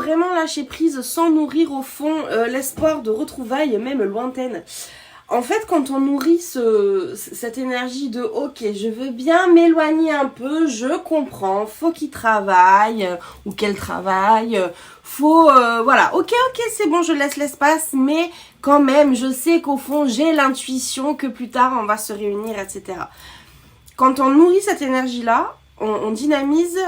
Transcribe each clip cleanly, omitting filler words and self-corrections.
vraiment lâcher prise sans nourrir au fond l'espoir de retrouvailles même lointaines. En fait, quand on nourrit cette énergie de ok, je veux bien m'éloigner un peu, je comprends, faut qu'il travaille ou qu'elle travaille, faut voilà, ok, c'est bon, je laisse l'espace, mais quand même, je sais qu'au fond, j'ai l'intuition que plus tard on va se réunir, etc. Quand on nourrit cette énergie-là, on dynamise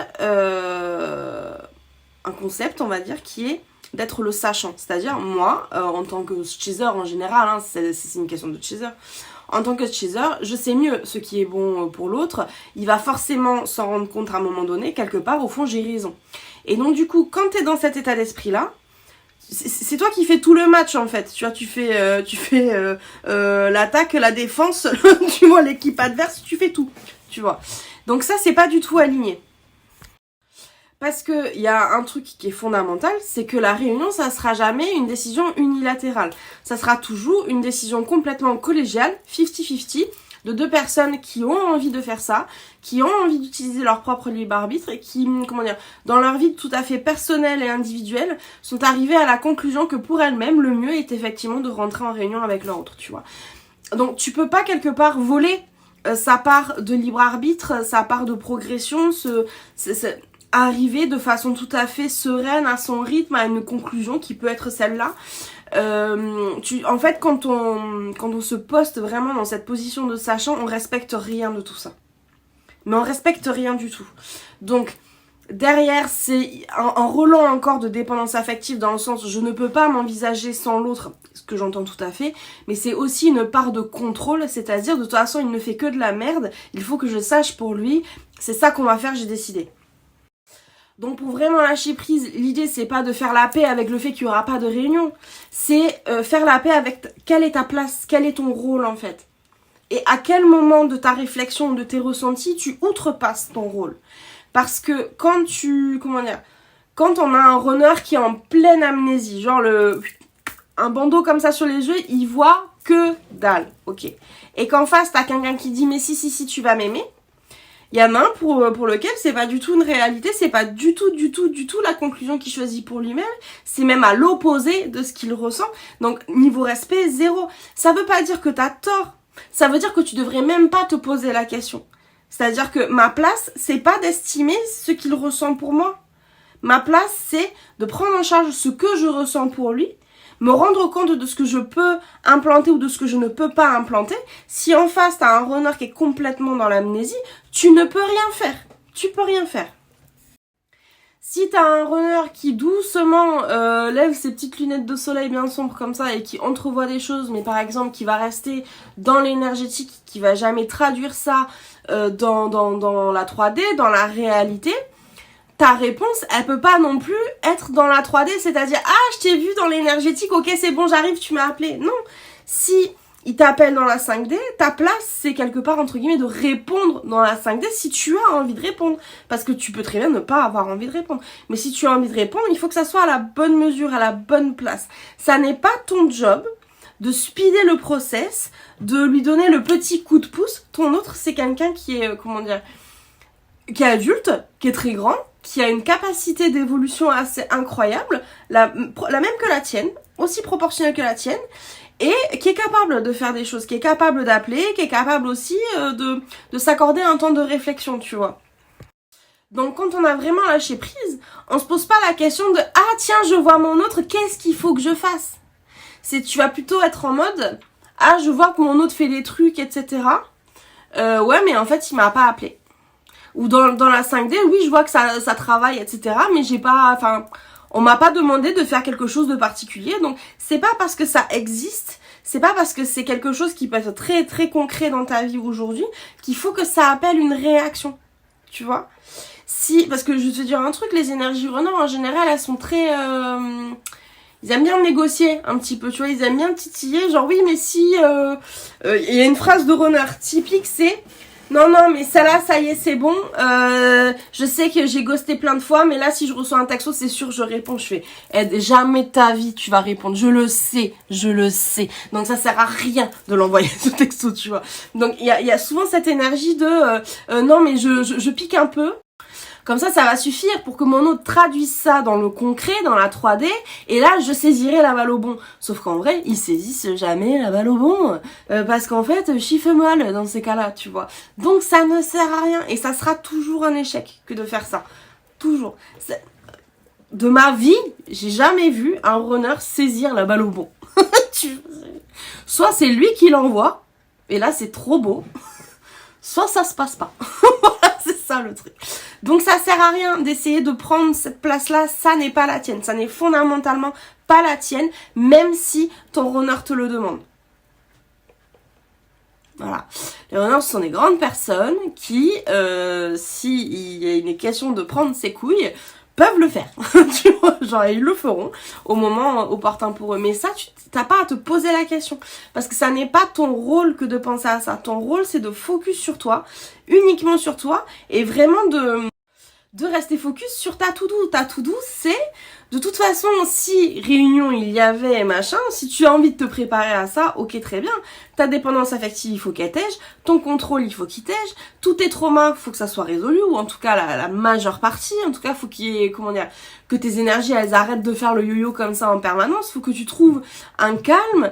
un concept, on va dire, qui est d'être le sachant. C'est-à-dire, moi, en tant que chaser en général, hein, c'est une question de chaser, en tant que chaser, je sais mieux ce qui est bon pour l'autre. Il va forcément s'en rendre compte à un moment donné, quelque part, au fond, j'ai raison. Et donc, du coup, quand t'es dans cet état d'esprit-là, c'est toi qui fais tout le match, en fait. Tu vois, tu fais l'attaque, la défense, tu vois, l'équipe adverse, tu fais tout, tu vois. Donc ça, c'est pas du tout aligné. Parce que il y a un truc qui est fondamental, c'est que la réunion, ça sera jamais une décision unilatérale. Ça sera toujours une décision complètement collégiale, 50-50, de deux personnes qui ont envie de faire ça, qui ont envie d'utiliser leur propre libre arbitre et qui, comment dire, dans leur vie tout à fait personnelle et individuelle, sont arrivées à la conclusion que pour elles-mêmes, le mieux est effectivement de rentrer en réunion avec leur autre, tu vois. Donc tu peux pas quelque part voler sa part de libre arbitre, sa part de progression, arriver de façon tout à fait sereine à son rythme à une conclusion qui peut être celle-là. En fait, quand on se poste vraiment dans cette position de sachant, on respecte rien de tout ça. Mais on respecte rien du tout. Donc, derrière, c'est un relent encore de dépendance affective dans le sens je ne peux pas m'envisager sans l'autre, ce que j'entends tout à fait, mais c'est aussi une part de contrôle, c'est-à-dire de toute façon il ne fait que de la merde, il faut que je sache pour lui, c'est ça qu'on va faire, j'ai décidé. Donc pour vraiment lâcher prise, l'idée c'est pas de faire la paix avec le fait qu'il y aura pas de réunion, c'est faire la paix avec quelle est ta place, quel est ton rôle en fait. Et à quel moment de ta réflexion, de tes ressentis, tu outrepasses ton rôle. Parce que quand on a un runner qui est en pleine amnésie, genre un bandeau comme ça sur les yeux, il voit que dalle, ok. Et qu'en face t'as quelqu'un qui dit mais si tu vas m'aimer, il y en a un pour lequel c'est pas du tout une réalité, c'est pas du tout la conclusion qu'il choisit pour lui-même, c'est même à l'opposé de ce qu'il ressent. Donc niveau respect, zéro. Ça veut pas dire que t'as tort, ça veut dire que tu devrais même pas te poser la question. C'est-à-dire que ma place, c'est pas d'estimer ce qu'il ressent pour moi. Ma place, c'est de prendre en charge ce que je ressens pour lui, me rendre compte de ce que je peux implanter ou de ce que je ne peux pas implanter. Si en face, t'as un runner qui est complètement dans l'amnésie, tu ne peux rien faire. Tu peux rien faire. Si t'as un runner qui doucement lève ses petites lunettes de soleil bien sombres comme ça et qui entrevoit des choses, mais par exemple qui va rester dans l'énergétique, qui va jamais traduire ça dans la 3D, dans la réalité, ta réponse, elle peut pas non plus être dans la 3D, c'est-à-dire « Ah, je t'ai vu dans l'énergétique, ok, c'est bon, j'arrive, tu m'as appelé. » Non, si il t'appelle dans la 5D, ta place, c'est quelque part, entre guillemets, de répondre dans la 5D si tu as envie de répondre. Parce que tu peux très bien ne pas avoir envie de répondre. Mais si tu as envie de répondre, il faut que ça soit à la bonne mesure, à la bonne place. Ça n'est pas ton job de speeder le process, de lui donner le petit coup de pouce. Ton autre, c'est quelqu'un qui est, qui est adulte, qui est très grand, qui a une capacité d'évolution assez incroyable, la même que la tienne, aussi proportionnelle que la tienne, et qui est capable de faire des choses, qui est capable d'appeler, qui est capable aussi de s'accorder un temps de réflexion, tu vois. Donc quand on a vraiment lâché prise, on se pose pas la question de « Ah tiens, je vois mon autre, qu'est-ce qu'il faut que je fasse ?» Tu vas plutôt être en mode « Ah, je vois que mon autre fait des trucs, etc. Ouais, mais en fait, il m'a pas appelé. » Ou dans la 5D, oui, je vois que ça travaille, etc. Mais on m'a pas demandé de faire quelque chose de particulier. Donc, c'est pas parce que ça existe, c'est pas parce que c'est quelque chose qui peut être très, très concret dans ta vie aujourd'hui qu'il faut que ça appelle une réaction. Tu vois? Parce que je vais te dire un truc, les énergies runner, en général, elles sont très... ils aiment bien négocier un petit peu, tu vois, ils aiment bien titiller, genre oui, mais si... Il y a une phrase de runner typique, c'est... Non, mais ça là, ça y est, c'est bon. Je sais que j'ai ghosté plein de fois, mais là, si je reçois un texto, c'est sûr, je réponds. Je fais, jamais de ta vie, tu vas répondre. Je le sais. Donc, ça sert à rien de l'envoyer ce texto, tu vois. Donc, il y a souvent cette énergie de, non, mais je pique un peu. Comme ça va suffire pour que mon autre traduise ça dans le concret, dans la 3D, et là, je saisirai la balle au bon. Sauf qu'en vrai, ils saisissent jamais la balle au bon, parce qu'en fait, chiffre molle dans ces cas-là, tu vois. Donc ça ne sert à rien, et ça sera toujours un échec que de faire ça. Toujours. De ma vie, j'ai jamais vu un runner saisir la balle au bon. Soit c'est lui qui l'envoie, et là c'est trop beau, soit ça se passe pas. Voilà, c'est ça le truc. Donc ça sert à rien d'essayer de prendre cette place-là, ça n'est pas la tienne, ça n'est fondamentalement pas la tienne, même si ton runner te le demande. Voilà. Les runners sont des grandes personnes qui, s'il est question de prendre ses couilles, peuvent le faire. Tu vois, genre ils le feront au moment opportun pour eux. Mais ça, tu t'as pas à te poser la question. Parce que ça n'est pas ton rôle que de penser à ça. Ton rôle, c'est de focus sur toi, uniquement sur toi, et vraiment de rester focus sur ta to-do. Ta to-do, c'est, de toute façon, si réunion il y avait, machin, si tu as envie de te préparer à ça, ok, très bien. Ta dépendance affective, il faut qu'elle t'aide. Ton contrôle, il faut qu'il t'aide. Tous tes traumas, faut que ça soit résolu, ou en tout cas la majeure partie. En tout cas, faut qu'il y ait, comment dire, que tes énergies, elles arrêtent de faire le yo-yo comme ça en permanence. Faut que tu trouves un calme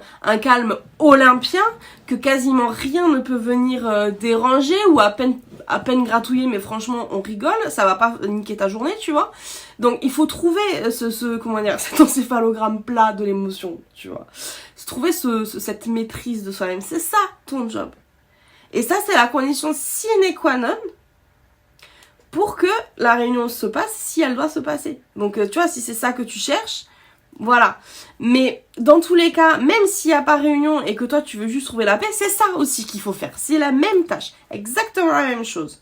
olympien, que quasiment rien ne peut venir déranger, ou à peine gratouiller, mais franchement, on rigole, ça va pas niquer ta journée, tu vois. Donc, il faut trouver comment dire, cet encéphalogramme plat de l'émotion, tu vois. Trouver cette maîtrise de soi-même, c'est ça, ton job. Et ça, c'est la condition sine qua non pour que la réunion se passe, si elle doit se passer. Donc, tu vois, si c'est ça que tu cherches, voilà. Mais, dans tous les cas, même s'il n'y a pas réunion et que toi, tu veux juste trouver la paix, c'est ça aussi qu'il faut faire. C'est la même tâche. Exactement la même chose.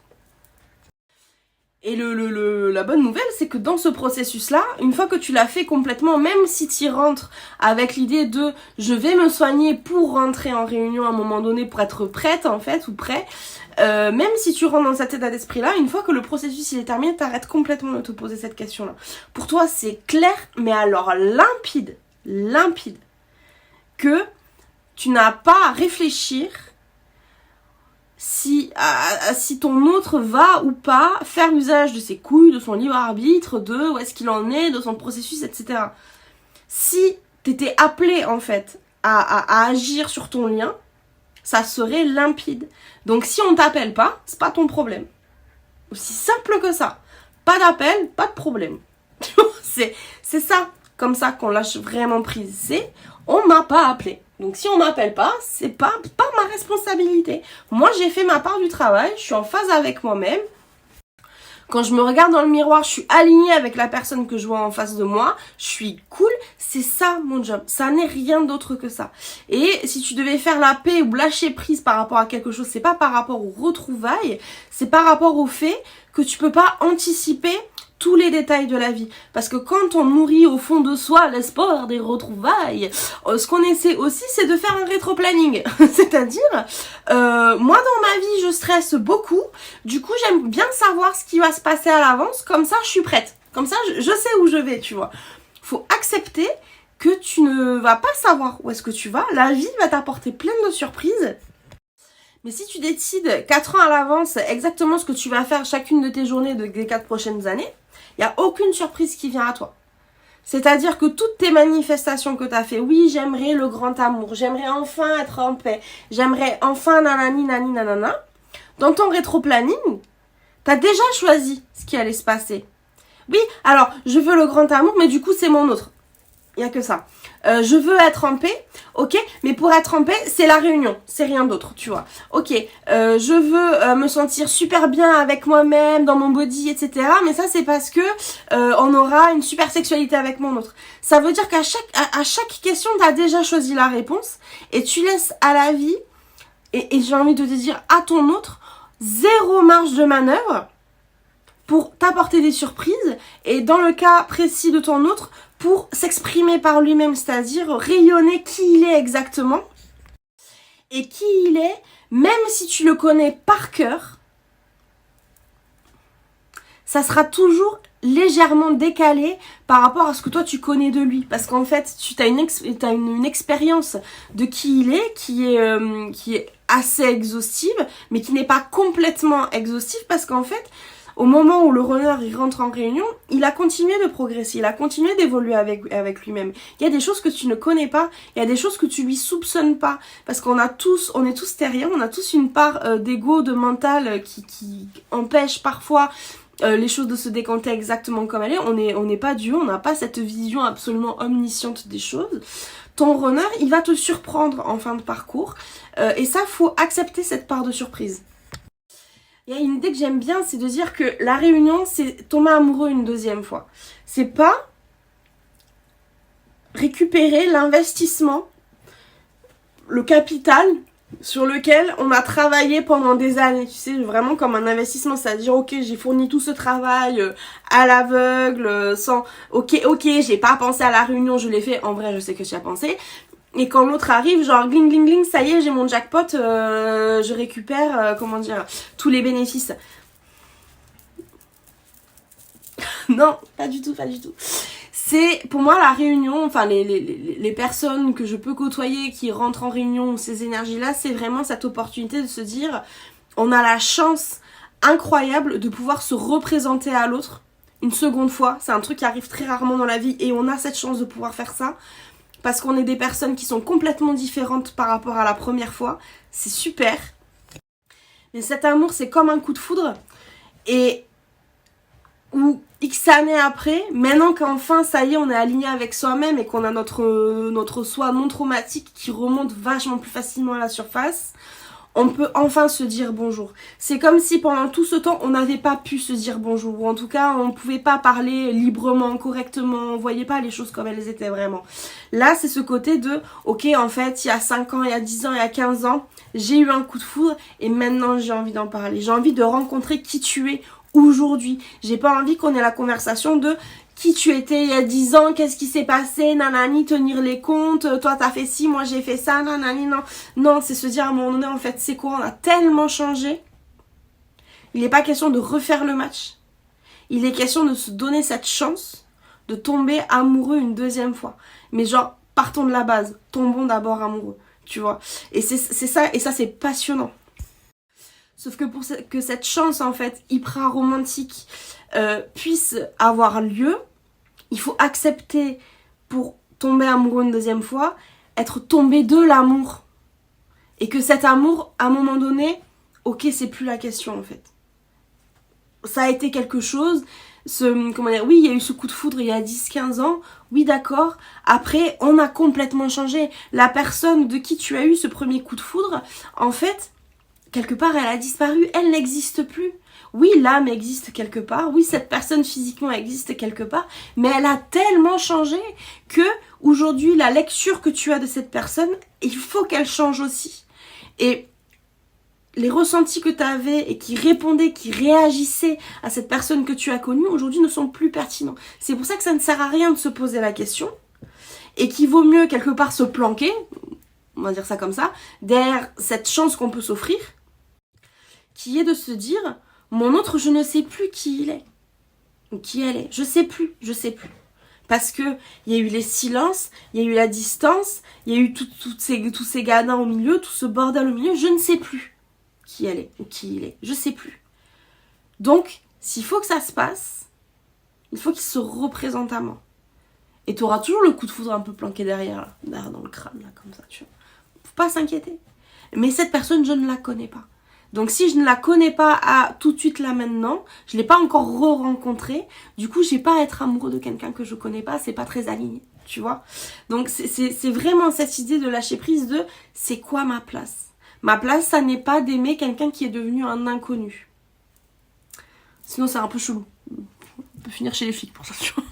Et la bonne nouvelle, c'est que dans ce processus-là, une fois que tu l'as fait complètement, même si tu y rentres avec l'idée de « je vais me soigner pour rentrer en réunion à un moment donné, pour être prête en fait, ou prêt », même si tu rentres dans cet état d'esprit-là, une fois que le processus il est terminé, t'arrêtes complètement de te poser cette question-là. Pour toi, c'est clair, mais alors limpide, que tu n'as pas à réfléchir si ton autre va ou pas faire usage de ses couilles, de son libre arbitre, de où est-ce qu'il en est, de son processus, etc. Si t'étais appelé en fait à agir sur ton lien, ça serait limpide. Donc si on t'appelle pas, c'est pas ton problème. Aussi simple que ça. Pas d'appel, pas de problème. C'est ça, comme ça qu'on lâche vraiment prise. C'est on m'a pas appelé. Donc si on m'appelle pas, c'est pas ma responsabilité. Moi j'ai fait ma part du travail, je suis en phase avec moi-même. Quand je me regarde dans le miroir, je suis alignée avec la personne que je vois en face de moi, je suis cool, c'est ça mon job, ça n'est rien d'autre que ça. Et si tu devais faire la paix ou lâcher prise par rapport à quelque chose, c'est pas par rapport aux retrouvailles, c'est par rapport au fait que tu peux pas anticiper tous les détails de la vie. Parce que quand on nourrit au fond de soi l'espoir des retrouvailles, ce qu'on essaie aussi, c'est de faire un rétro-planning. C'est-à-dire, moi dans ma vie, je stresse beaucoup. Du coup, j'aime bien savoir ce qui va se passer à l'avance. Comme ça, je suis prête. Comme ça, je sais où je vais, tu vois. Faut accepter que tu ne vas pas savoir où est-ce que tu vas. La vie va t'apporter plein de surprises. Mais si tu décides 4 ans à l'avance exactement ce que tu vas faire chacune de tes journées des 4 prochaines années, il n'y a aucune surprise qui vient à toi. C'est-à-dire que toutes tes manifestations que tu as fait, oui, j'aimerais le grand amour, j'aimerais enfin être en paix, j'aimerais enfin nanani nani nanana, dans ton rétro-planning, tu as déjà choisi ce qui allait se passer. Oui, alors, je veux le grand amour, mais du coup, c'est mon autre. Il n'y a que ça. Je veux être en paix, ok, mais pour être en paix, c'est la réunion, c'est rien d'autre, tu vois. Ok, je veux me sentir super bien avec moi-même, dans mon body, etc. Mais ça, c'est parce que on aura une super sexualité avec mon autre. Ça veut dire qu'à chaque question, tu as déjà choisi la réponse et tu laisses à la vie, et j'ai envie de te dire à ton autre, zéro marge de manœuvre pour t'apporter des surprises, et dans le cas précis de ton autre, pour s'exprimer par lui-même, c'est-à-dire rayonner qui il est exactement. Et qui il est, même si tu le connais par cœur, ça sera toujours légèrement décalé par rapport à ce que toi tu connais de lui. Parce qu'en fait, tu as une expérience de qui il est, qui est assez exhaustive, mais qui n'est pas complètement exhaustive, parce qu'en fait, au moment où le runner il rentre en réunion, il a continué de progresser, il a continué d'évoluer avec lui-même. Il y a des choses que tu ne connais pas, il y a des choses que tu lui soupçonnes pas, parce on est tous terriens, on a tous une part d'ego, de mental qui empêche parfois les choses de se décanter exactement comme elle est. On n'est pas Dieu, on n'a pas cette vision absolument omnisciente des choses. Ton runner, il va te surprendre en fin de parcours, et ça, faut accepter cette part de surprise. Il y a une idée que j'aime bien, c'est de dire que la réunion, c'est tomber amoureux une deuxième fois. C'est pas récupérer l'investissement, le capital sur lequel on a travaillé pendant des années, tu sais, vraiment comme un investissement, c'est-à-dire, ok, j'ai fourni tout ce travail à l'aveugle, sans, ok, j'ai pas pensé à la réunion, je l'ai fait, en vrai, je sais que tu as pensé, et quand l'autre arrive, genre, gling, gling, gling, ça y est, j'ai mon jackpot, je récupère, tous les bénéfices. Non, pas du tout. C'est, pour moi, la réunion, enfin, les personnes que je peux côtoyer qui rentrent en réunion, ces énergies-là, c'est vraiment cette opportunité de se dire, on a la chance incroyable de pouvoir se représenter à l'autre une seconde fois. C'est un truc qui arrive très rarement dans la vie et on a cette chance de pouvoir faire ça parce qu'on est des personnes qui sont complètement différentes par rapport à la première fois. C'est super. Mais cet amour, c'est comme un coup de foudre et où X années après, maintenant qu'enfin ça y est on est aligné avec soi-même et qu'on a notre soi non traumatique qui remonte vachement plus facilement à la surface, on peut enfin se dire bonjour. C'est comme si pendant tout ce temps on n'avait pas pu se dire bonjour, ou en tout cas on ne pouvait pas parler librement, correctement, on voyait pas les choses comme elles étaient vraiment. Là c'est ce côté de ok, en fait il y a 5 ans, il y a 10 ans, il y a 15 ans j'ai eu un coup de foudre et maintenant j'ai envie d'en parler, j'ai envie de rencontrer qui tu es aujourd'hui. J'ai pas envie qu'on ait la conversation de qui tu étais il y a 10 ans, qu'est-ce qui s'est passé, nanani, tenir les comptes, toi t'as fait ci, moi j'ai fait ça, nanani, non. Non, c'est se dire à un moment donné, en fait, c'est quoi, on a tellement changé. Il n'est pas question de refaire le match. Il est question de se donner cette chance de tomber amoureux une deuxième fois. Mais genre, partons de la base, tombons d'abord amoureux, tu vois. Et c'est ça, et ça c'est passionnant. Sauf que pour que cette chance en fait hyper romantique puisse avoir lieu, il faut accepter pour tomber amoureux une deuxième fois, être tombé de l'amour. Et que cet amour, à un moment donné, ok, c'est plus la question en fait. Ça a été quelque chose, oui, il y a eu ce coup de foudre il y a 10-15 ans, oui d'accord, après on a complètement changé. La personne de qui tu as eu ce premier coup de foudre, en fait, quelque part, elle a disparu, elle n'existe plus. Oui, l'âme existe quelque part, oui, cette personne physiquement existe quelque part, mais elle a tellement changé que aujourd'hui, la lecture que tu as de cette personne, il faut qu'elle change aussi. Et les ressentis que tu avais et qui répondaient, qui réagissaient à cette personne que tu as connue, aujourd'hui ne sont plus pertinents. C'est pour ça que ça ne sert à rien de se poser la question et qu'il vaut mieux quelque part se planquer, on va dire ça comme ça, derrière cette chance qu'on peut s'offrir, qui est de se dire, mon autre, je ne sais plus qui il est, ou qui elle est, je sais plus. Parce que il y a eu les silences, il y a eu la distance, il y a eu tous ces gadins au milieu, tout ce bordel au milieu, je ne sais plus qui elle est, ou qui il est, je sais plus. Donc, s'il faut que ça se passe, il faut qu'il se représente à moi. Et tu auras toujours le coup de foudre un peu planqué derrière dans le crâne, là, comme ça, tu vois. Faut pas s'inquiéter. Mais cette personne, je ne la connais pas. Donc si je ne la connais pas tout de suite là maintenant, je ne l'ai pas encore re-rencontrée, du coup j'ai pas à être amoureux de quelqu'un que je connais pas, c'est pas très aligné, tu vois. Donc c'est vraiment cette idée de lâcher prise de c'est quoi ma place. Ma place, ça n'est pas d'aimer quelqu'un qui est devenu un inconnu. Sinon c'est un peu chelou. On peut finir chez les flics pour ça, tu vois.